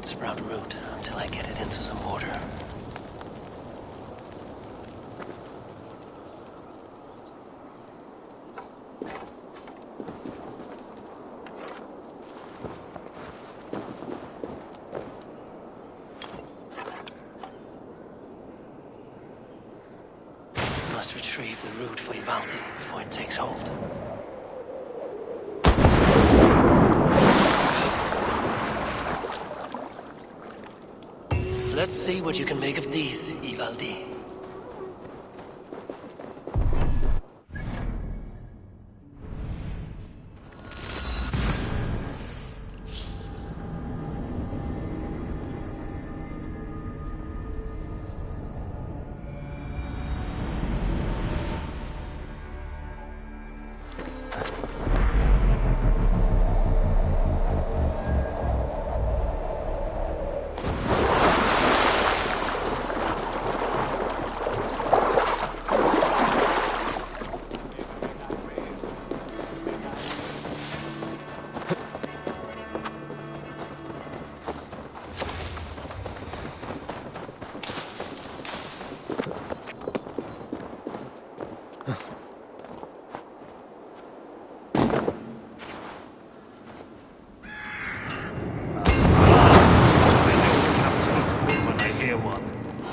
sprout root until I get it into some order. Must retrieve the root for Ivaldi before it takes hold. Let's see what you can make of these, Ivaldi.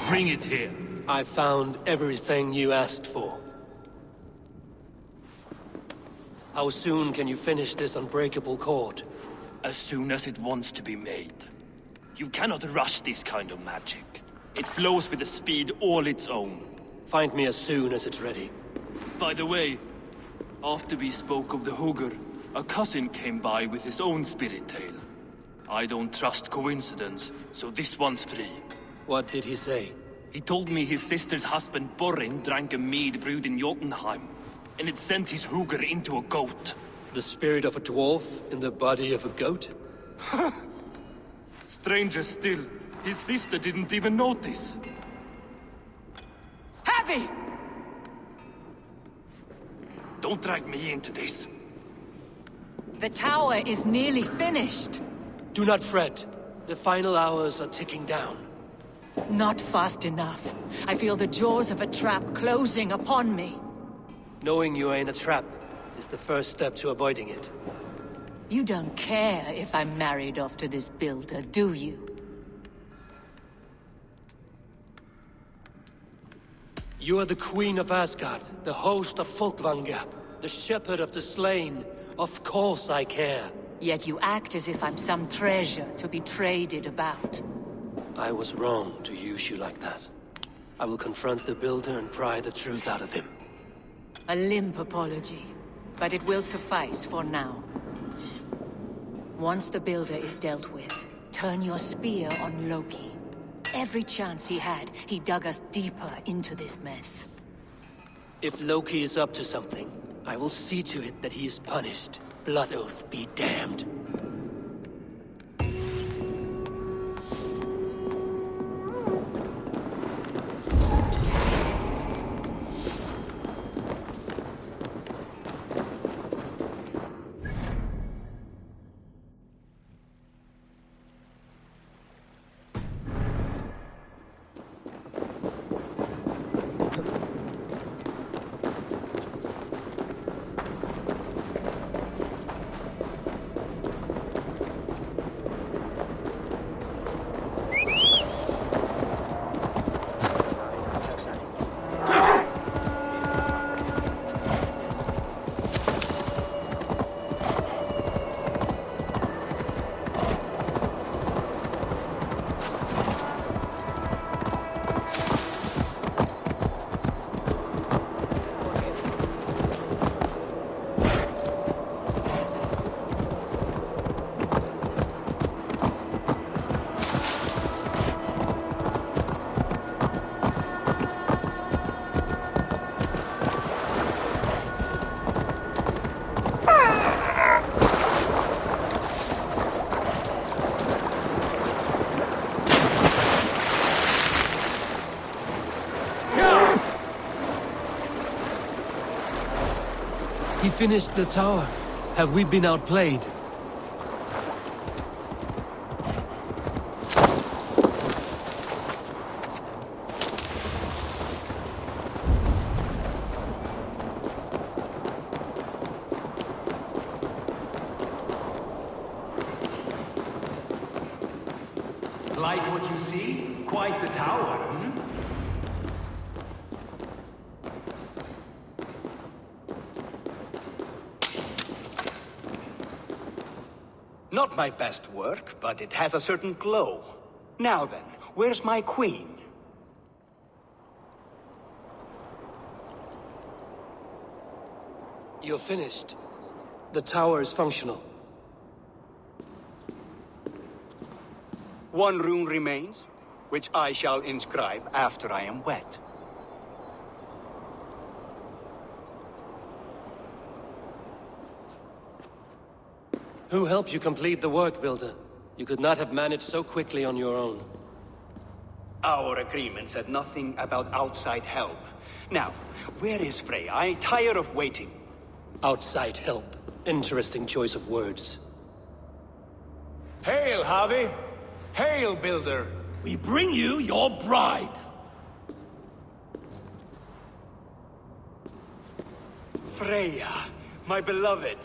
Bring it here. I found everything you asked for. How soon can you finish this unbreakable cord? As soon as it wants to be made. You cannot rush this kind of magic. It flows with a speed all its own. Find me as soon as it's ready. By the way, after we spoke of the Hugr, a cousin came by with his own spirit tale. I don't trust coincidence, so this one's free. What did he say? He told me his sister's husband Borin drank a mead brewed in Jotunheim, and it sent his Hugr into a goat. The spirit of a dwarf in the body of a goat? Stranger still, his sister didn't even notice. Heavy! Don't drag me into this. The tower is nearly finished. Do not fret. The final hours are ticking down. Not fast enough. I feel the jaws of a trap closing upon me. Knowing you are in a trap is the first step to avoiding it. You don't care if I'm married off to this builder, do you? You are the Queen of Asgard, the host of Folkvanga, the shepherd of the slain. Of course I care. Yet you act as if I'm some treasure to be traded about. I was wrong to use you like that. I will confront the builder and pry the truth out of him. A limp apology, but it will suffice for now. Once the builder is dealt with, turn your spear on Loki. Every chance he had, he dug us deeper into this mess. If Loki is up to something, I will see to it that he is punished. Blood Oath be damned. He finished the tower. Have we been outplayed? like what you see? Quite the tower, hmm? Not my best work, but it has a certain glow. Now then, where's my queen? You're finished. The tower is functional. One rune remains, which I shall inscribe after I am wet. Who helped you complete the work, Builder? You could not have managed so quickly on your own. Our agreement said nothing about outside help. Now, where is Freya? I'm tired of waiting. Outside help. Interesting choice of words. Hail, Javi! Hail, Builder! We bring you your bride. Freya, my beloved.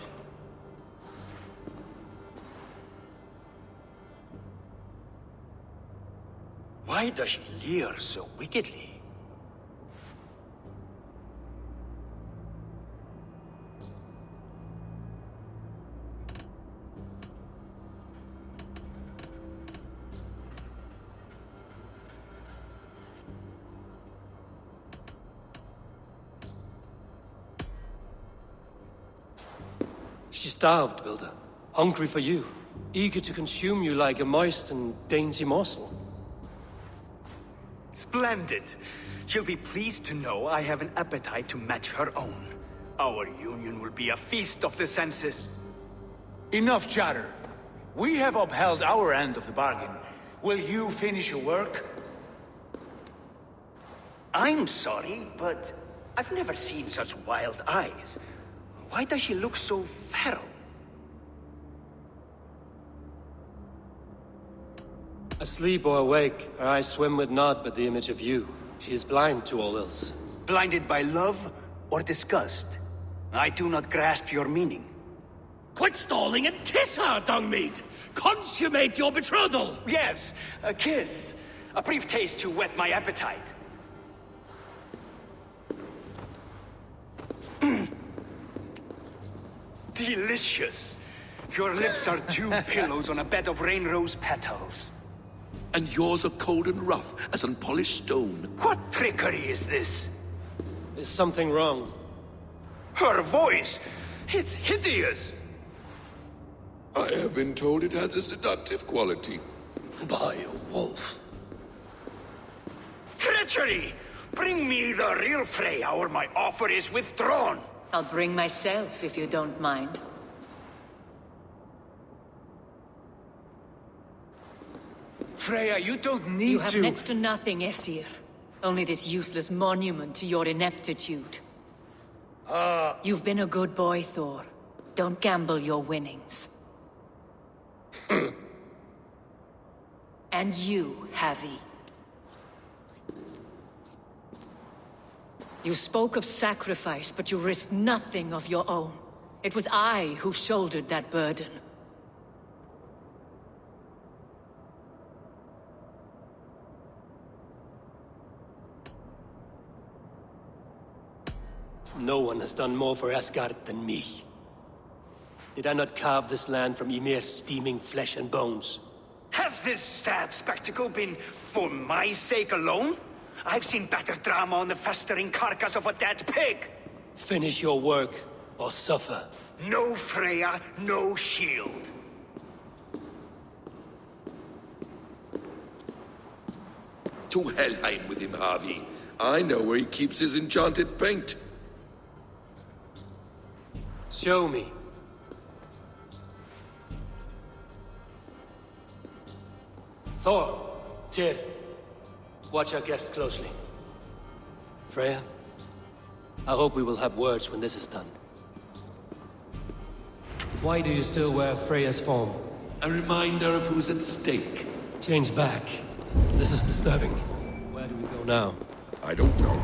Why does she leer so wickedly? She's starved, Builder. Hungry for you. Eager to consume you like a moist and dainty morsel. Splendid. She'll be pleased to know I have an appetite to match her own. Our union will be a feast of the senses. Enough chatter. We have upheld our end of the bargain. Will you finish your work? I'm sorry, but I've never seen such wild eyes. Why does she look so feral? Asleep or awake, her eyes swim with naught but the image of you. She is blind to all else. Blinded by love or disgust? I do not grasp your meaning. Quit stalling and kiss her, Dungmeat! Consummate your betrothal! Yes, a kiss. A brief taste to whet my appetite. Delicious. Your lips are two pillows on a bed of rain rose petals. And yours are cold and rough as unpolished stone. What trickery is this? Is something wrong? Her voice! It's hideous! I have been told it has a seductive quality. By a wolf. Treachery! Bring me the real Freya or my offer is withdrawn! I'll bring myself if you don't mind. Freya, you don't need You have to... next to nothing, Aesir. Only this useless monument to your ineptitude. You've been a good boy, Thor. Don't gamble your winnings. And you, Havi. You spoke of sacrifice, but you risked nothing of your own. It was I who shouldered that burden. No one has done more for Asgard than me. Did I not carve this land from Ymir's steaming flesh and bones? Has this sad spectacle been for my sake alone? I've seen better drama on the festering carcass of a dead pig! Finish your work, or suffer. No Freya, no shield. To Helheim with him, Harvey. I know where he keeps his enchanted paint. Show me. Thor, Tyr, watch our guest closely. Freya, I hope we will have words when this is done. Why do you still wear Freya's form? A reminder of who's at stake. Change back. This is disturbing. Where do we go now? I don't know.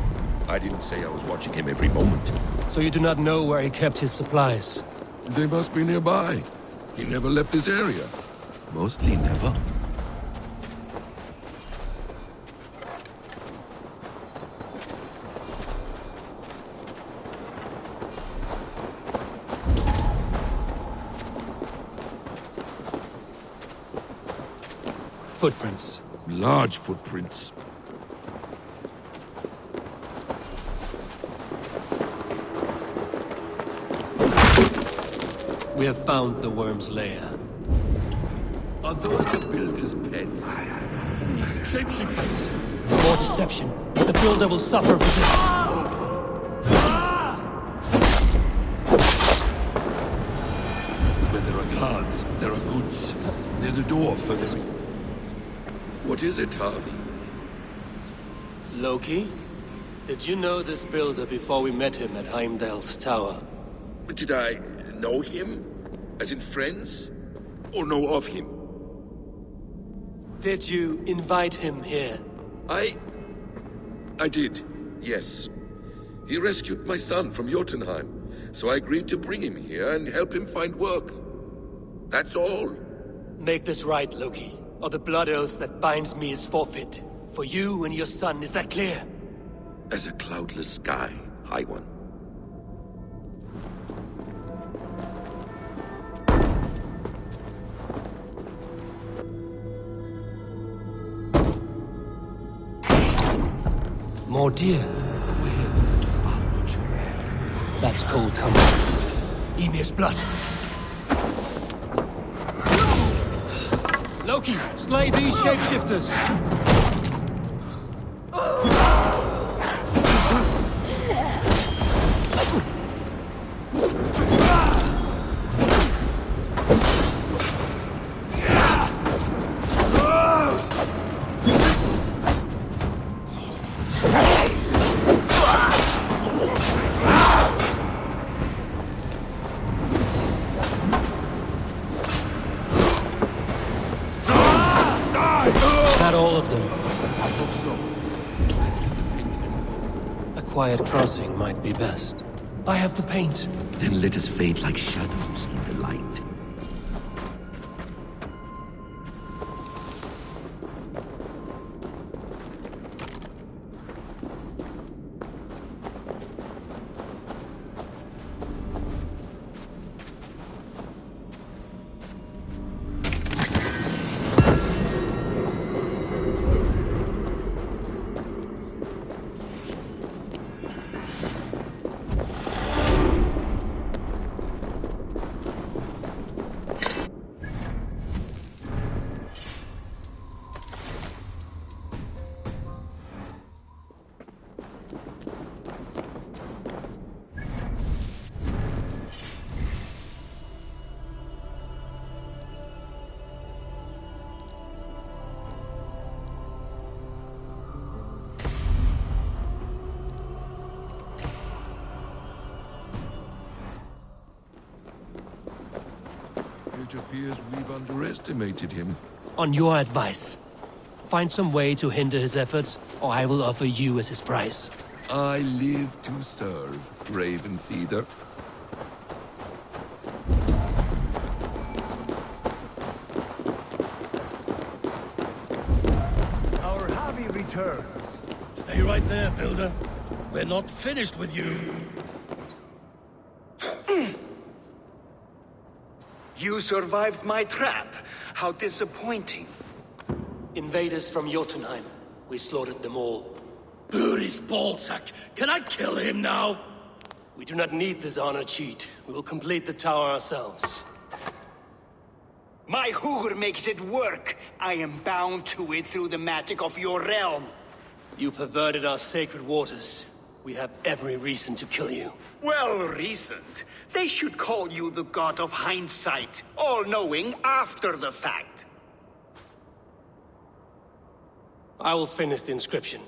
I didn't say I was watching him every moment. So you do not know where he kept his supplies? They must be nearby. He never left this area. Mostly never. Footprints. Large footprints. We have found the worm's lair. Are those the builder's pets? Shapeshifters. More deception. The builder will suffer for this. Where there are cards, there are goods. There's a door further. What is it, Harvey? Loki? Did you know this builder before we met him at Heimdall's tower? Did I know him? As in friends? Or know of him? Did you invite him here? I did, yes. He rescued my son from Jotunheim, so I agreed to bring him here and help him find work. That's all. Make this right, Loki, or the blood oath that binds me is forfeit. For you and your son, is that clear? As a cloudless sky, High One. More deer. That's cold coming. Emir's blood. Loki, slay these shapeshifters! Not all of them. I hope so. A quiet crossing might be best. I have the paint. Then let us fade like shadows in the light. It appears we've underestimated him. On your advice, find some way to hinder his efforts, or I will offer you as his prize. I live to serve, Raven Feeder. Our Harvey returns. Stay right there, Builder. We're not finished with you. You survived my trap. How disappointing. Invaders from Jotunheim. We slaughtered them all. Booty's ballsack. Can I kill him now? We do not need this honor cheat. We will complete the tower ourselves. My Hugr makes it work. I am bound to it through the magic of your realm. You perverted our sacred waters. We have every reason to kill you. Well reasoned. They should call you the god of hindsight, all-knowing after the fact. I will finish the inscription.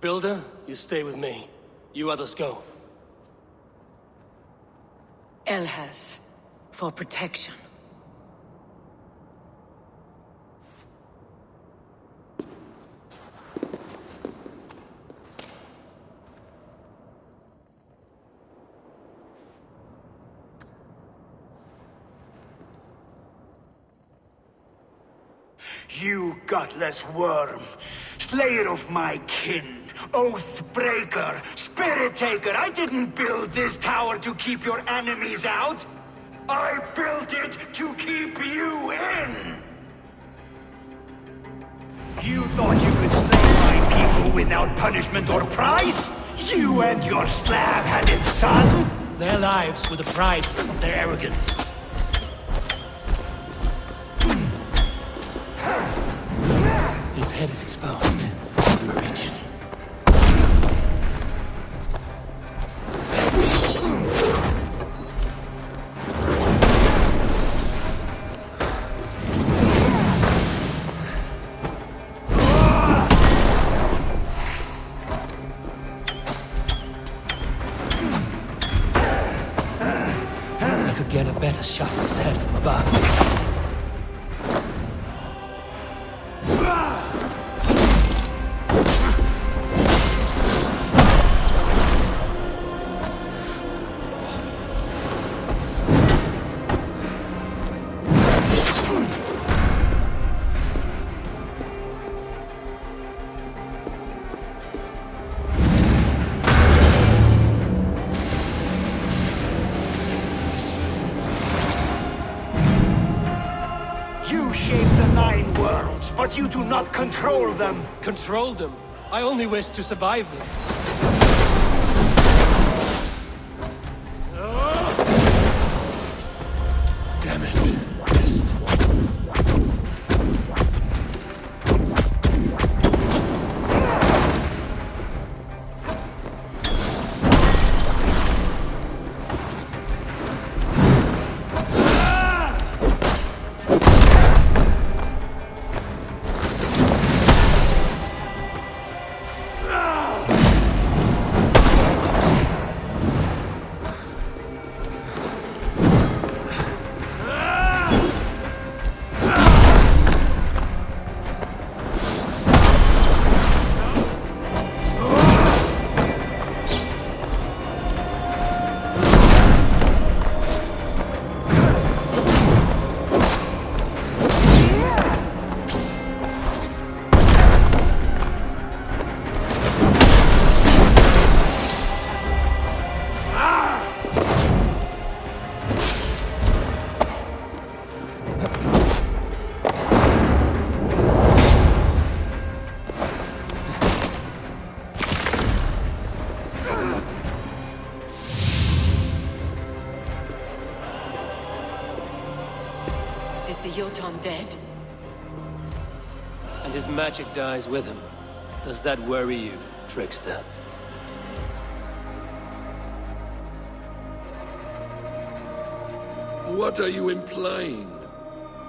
Builder, you stay with me. You others go. Elhas, for protection. You gutless worm, slayer of my kin, oath breaker, spirit taker, I didn't build this tower to keep your enemies out. I built it to keep you in! You thought you could slay my people without punishment or prize? You and your slab-handed son? Their lives were the price of their arrogance. His head is exposed. Wretched. I could get a better shot at his head from above. You shape the 9 worlds, but you do not control them. Control them? I only wish to survive them. Damn it. Missed. Is the Jotun dead? And his magic dies with him. Does that worry you, trickster? What are you implying?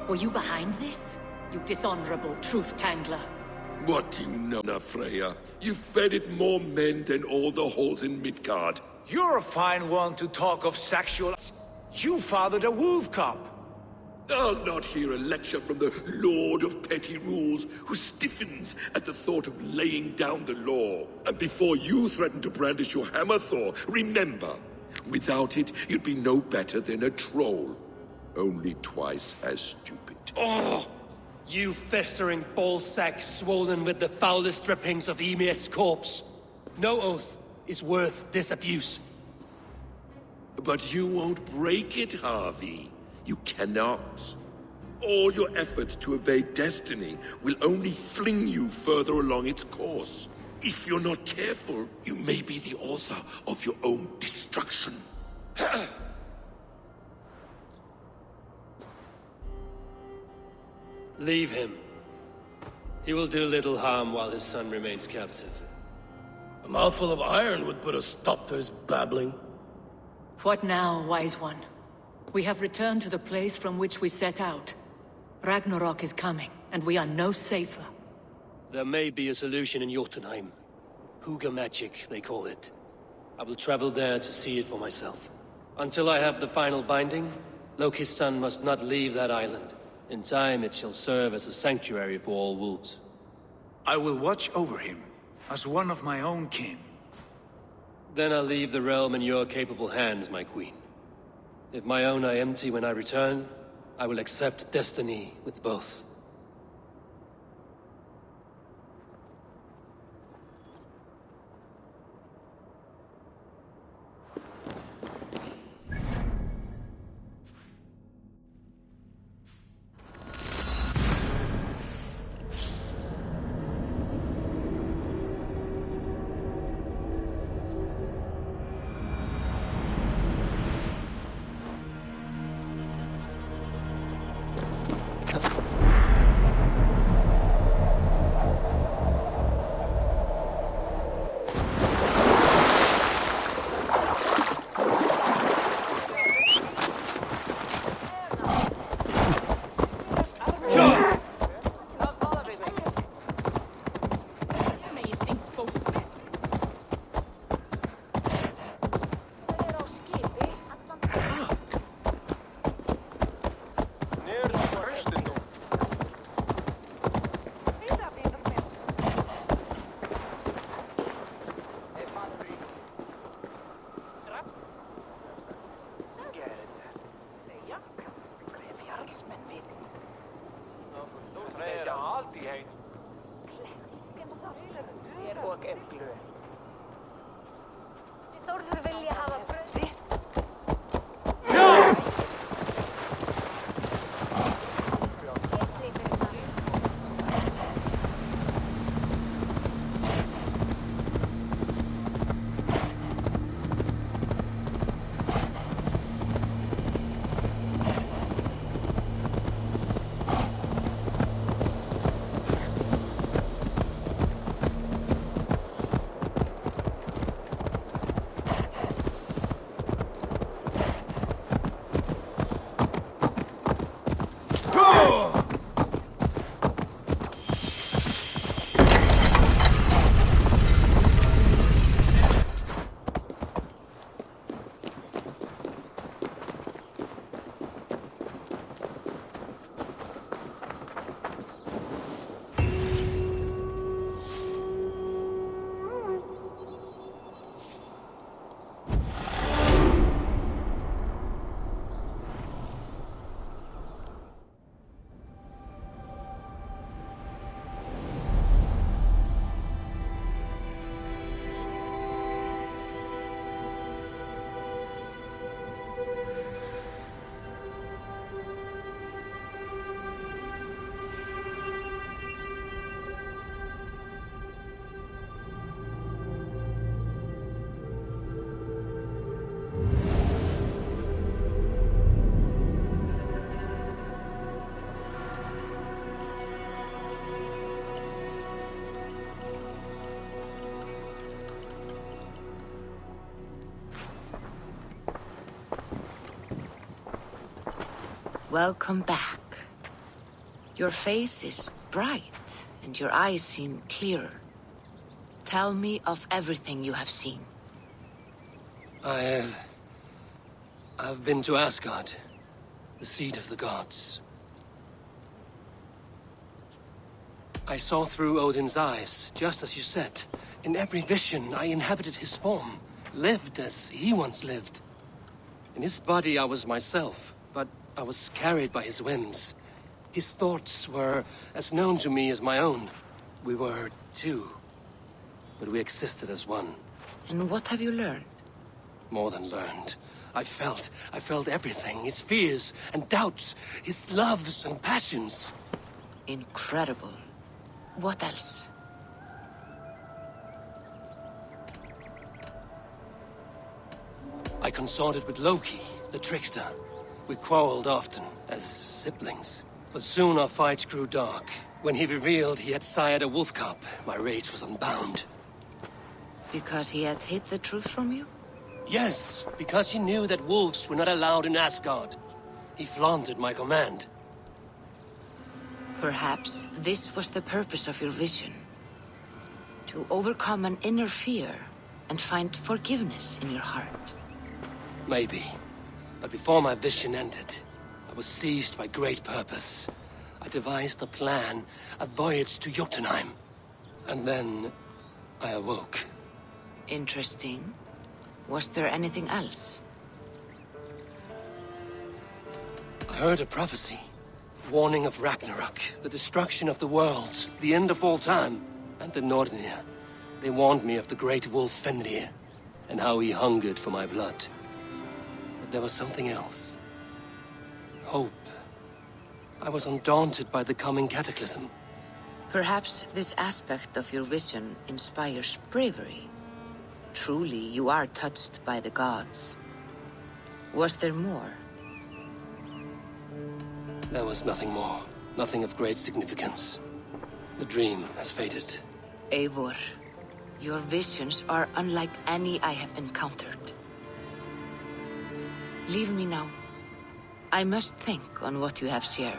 Were you behind this? You dishonorable truth-tangler. What do you know, Freya? You've bedded more men than all the halls in Midgard. You're a fine one to talk of sexual... You fathered a wolf cub. I'll not hear a lecture from the Lord of Petty Rules, who stiffens at the thought of laying down the law. And before you threaten to brandish your hammer, Thor, remember, without it, you'd be no better than a troll. Only twice as stupid. Oh! You festering ballsack swollen with the foulest drippings of Ymir's corpse. No oath is worth this abuse. But you won't break it, Harvey. You cannot. All your efforts to evade destiny will only fling you further along its course. If you're not careful, you may be the author of your own destruction. Leave him. He will do little harm while his son remains captive. A mouthful of iron would put a stop to his babbling. What now, wise one? We have returned to the place from which we set out. Ragnarok is coming, and we are no safer. There may be a solution in Jotunheim. Hugger magic, they call it. I will travel there to see it for myself. Until I have the final binding, Loki's son must not leave that island. In time, it shall serve as a sanctuary for all wolves. I will watch over him, as one of my own kin. Then I'll leave the realm in your capable hands, my queen. If my own are empty when I return, I will accept destiny with both. Welcome back. Your face is bright, and your eyes seem clearer. Tell me of everything you have seen. I've been to Asgard, the seat of the gods. I saw through Odin's eyes, just as you said. In every vision, I inhabited his form, lived as he once lived. In his body, I was myself, but I was carried by his whims. His thoughts were as known to me as my own. We were two, but we existed as one. And what have you learned? More than learned. I felt everything. His fears and doubts, his loves and passions. Incredible. What else? I consorted with Loki, the trickster. We quarreled often, as siblings. But soon our fights grew dark. When he revealed he had sired a wolf cub, my rage was unbound. Because he had hid the truth from you? Yes, because he knew that wolves were not allowed in Asgard. He flaunted my command. Perhaps this was the purpose of your vision. To overcome an inner fear and find forgiveness in your heart. Maybe. But before my vision ended, I was seized by great purpose. I devised a plan, a voyage to Jotunheim. And then I awoke. Interesting. Was there anything else? I heard a prophecy. Warning of Ragnarok, the destruction of the world, the end of all time, and the Nornir. They warned me of the great wolf Fenrir, and how he hungered for my blood. But there was something else. Hope. I was undaunted by the coming cataclysm. Perhaps this aspect of your vision inspires bravery. Truly, you are touched by the gods. Was there more? There was nothing more. Nothing of great significance. The dream has faded. Eivor, your visions are unlike any I have encountered. Leave me now. I must think on what you have shared.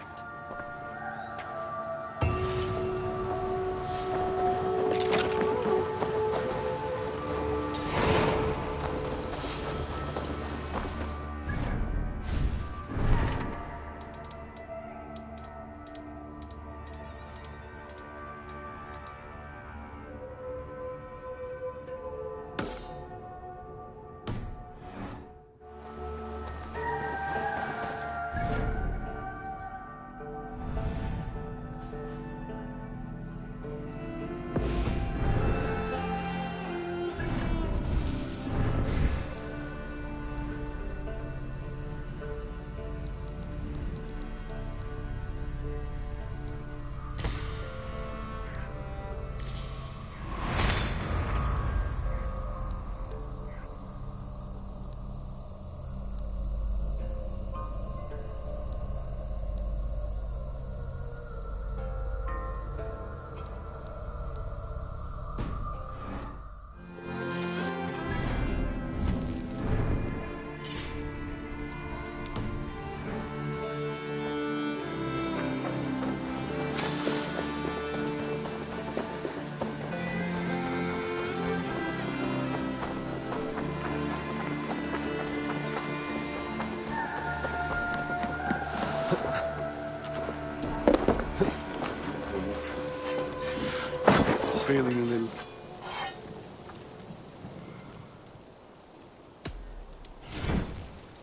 Feeling a little...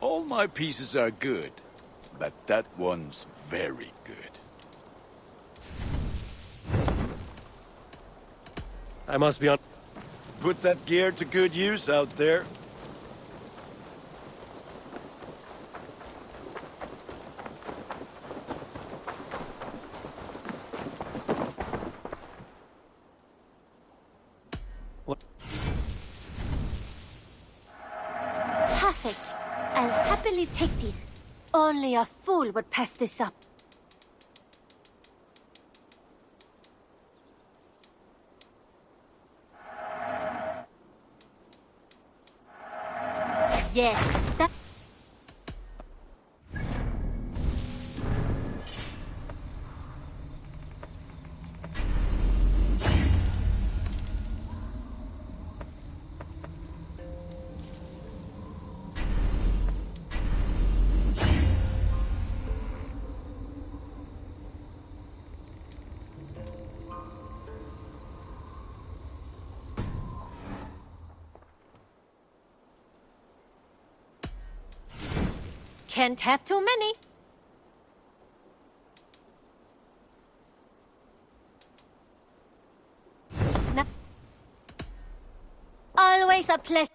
All my pieces are good, but that one's very good. I must be on... Put that gear to good use out there. Perfect. I'll happily take these. Only a fool would pass this up. Yes, that... Can't have too many. Always a pleasure.